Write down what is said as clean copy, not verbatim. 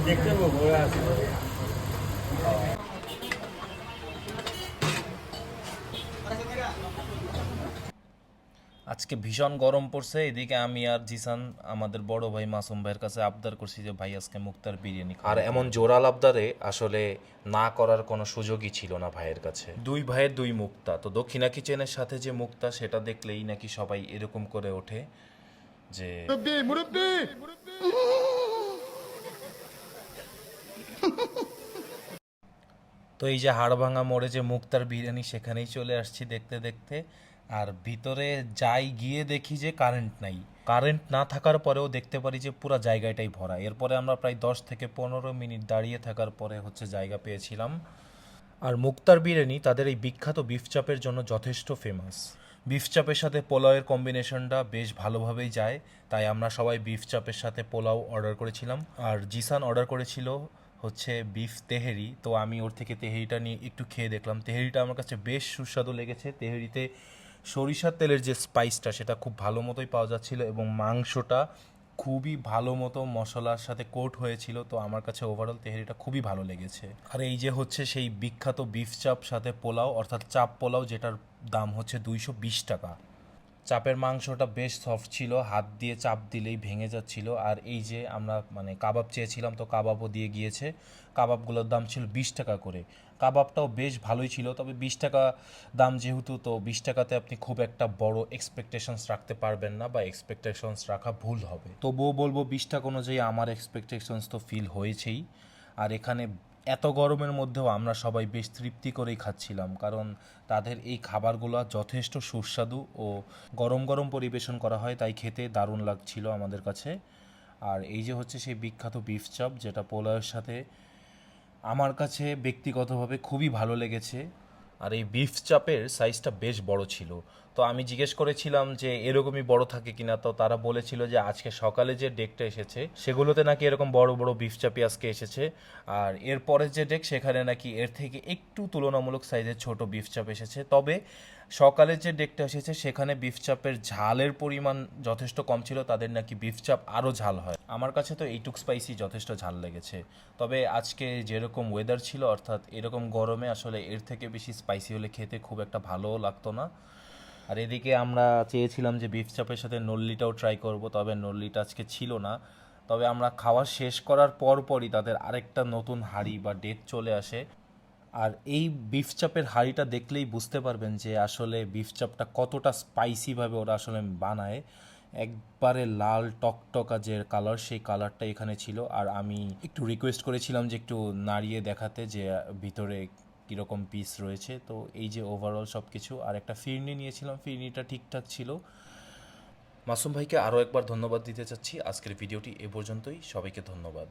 দেখতে বড় আছে। আজকে ভীষণ গরম পড়ছে, এদিকে আমি আর জিসান আমাদের বড় ভাই মাসুম ভাইয়ের কাছে আবদার করছি যে ভাই আজকে মুক্তার বিরিয়ানি খাবো। আর এমন জোরাল আবদারে আসলে না করার কোনো সুযোগই ছিল না ভাইয়ের কাছে। দুই ভাইয়ের দুই মুক্তা, তো দক্ষিণা কিচেনের সাথে যে মুক্তা সেটা দেখলেই নাকি সবাই এরকম করে ওঠে যে তো এই যে হাড়ভাঙা মোড়ে যে মুক্তার বিরিয়ানি, সেখানেই চলে আসছি দেখতে দেখতে। আর ভিতরে যাই গিয়ে দেখি যে কারেন্ট নাই। কারেন্ট না থাকার পরেও দেখতে পারি যে পুরো জায়গাটাই ভরা। এরপরে আমরা প্রায় 10 থেকে 15 মিনিট দাঁড়িয়ে থাকার পরে জায়গা পেয়েছিলাম। আর মুক্তার বিরিয়ানি তাদের এই বিখ্যাত বিফ চাপের জন্য যথেষ্ট ফেমাস। বিফ চাপের সাথে পোলাওয়ের কম্বিনেশনটা বেশ ভালোভাবেই যায়, তাই আমরা সবাই বিফ চাপের সাথে পোলাও অর্ডার করেছিলাম। আর জিসান অর্ডার করেছিল বিফ তেহেরি। তো আমি ওর থেকে তেহেরিটা নিয়ে একটু খেয়ে দেখলাম। তেহেরিটা আমার কাছে বেশ সুস্বাদু লেগেছে। তেহেরিতে সরিষার তেলের যে স্পাইসটা সেটা খুব ভালো মতোই পাওয়া যাচ্ছিল, এবং মাংসটা খুবই ভালো মতো মশলার সাথে কোট হয়েছিল। তো আমার কাছে ওভারঅল তেহেরিটা খুবই ভালো লেগেছে। আর এই যে সেই বিখ্যাত বিফ চাপ সাথে পোলাও, অর্থাৎ চাপ পোলাও, যেটার দাম 220 টাকা। চাপের মাংসটা বেশ সফট ছিল, হাত দিয়ে চাপ দিলেই ভেঙে যাচ্ছিল। আর এই যে আমরা কাবাব চেয়েছিলাম, তো কাবাবও দিয়ে গিয়েছে। কাবাবগুলোর দাম ছিল 20 টাকা করে। কাবাবটাও বেশ ভালোই ছিল, তবে 20 টাকা দাম যেহেতু, তো 20 টাকাতে আপনি খুব একটা বড় এক্সপেকটেশনস রাখতে পারবেন না, বা এক্সপেকটেশনস রাখা ভুল হবে। তবুও বলবো 20 টাকা অনুযায়ী আমার এক্সপেকটেশনস তো ফিল হয়েছেই। আর এখানে এত গরমের মধ্যেও আমরা সবাই বেশ তৃপ্তি করেই খাচ্ছিলাম, কারণ তাদের এই খাবারগুলো যথেষ্ট সুস্বাদু ও গরম গরম পরিবেশন করা হয়, তাই খেতে দারুণ লাগছিল আমাদের কাছে। আর এই যে সেই বিখ্যাত বিফ চপ, যেটা পোলাওয়ের সাথে আমার কাছে ব্যক্তিগতভাবে খুবই ভালো লেগেছে। আর এই বিফ চাপের সাইজটা বেশ বড় ছিল। তো আমি জিজ্ঞেস করেছিলাম যে এরকমই বড় থাকে কিনা, তো তারা বলেছিল যে আজকে সকালে যে ডেকটা এসেছে সেগুলোতে নাকি এরকম বড় বড় বিফ চাপই আজকে এসেছে। আর এরপরে যে ডেক, সেখানে নাকি এর থেকে একটু তুলনামূলক সাইজের ছোট বিফ চাপ এসেছে। তবে সকালে যে ডেকটা এসেছে সেখানে বিফ চাপের ঝালের পরিমাণ যথেষ্ট কম ছিল, তাদের নাকি বিফ চাপ আরও ঝাল হয়। আমার কাছে তো এইটুক স্পাইসি যথেষ্ট ঝাল লেগেছে। তবে আজকে যেরকম ওয়েদার ছিল, অর্থাৎ এরকম গরমে আসলে এর থেকে বেশি স্পাইসি হলে খেতে খুব একটা ভালোও লাগতো না। আর এদিকে আমরা চেয়েছিলাম যে বিফ চাপের সাথে নল্লিটাও ট্রাই করব, তবে নল্লিটা আজকে ছিল না। তবে আমরা খাওয়া শেষ করার পরপরই তাদের আরেকটা নতুন হাঁড়ি বা ডেক চলে আসে। আর এই বিফ চাপের হাঁড়িটা দেখলেই বুঝতে পারবেন যে আসলে বিফ চাপটা কতটা স্পাইসিভাবে ওরা আসলে বানায়। একবারে লাল টকটকা যে কালার, সেই কালারটা এখানে ছিল। আর আমি একটু রিকোয়েস্ট করেছিলাম যে একটু নাড়িয়ে দেখাতে যে ভিতরে কীরকম পিস রয়েছে। তো এই যে ওভারঅল সব কিছু। আর একটা ফিরনি নিয়েছিলাম, ফিরনিটা ঠিকঠাক ছিল। মাসুম ভাইকে আরও একবার ধন্যবাদ দিতে চাচ্ছি। আজকের ভিডিওটি এ পর্যন্তই। সবাইকে ধন্যবাদ।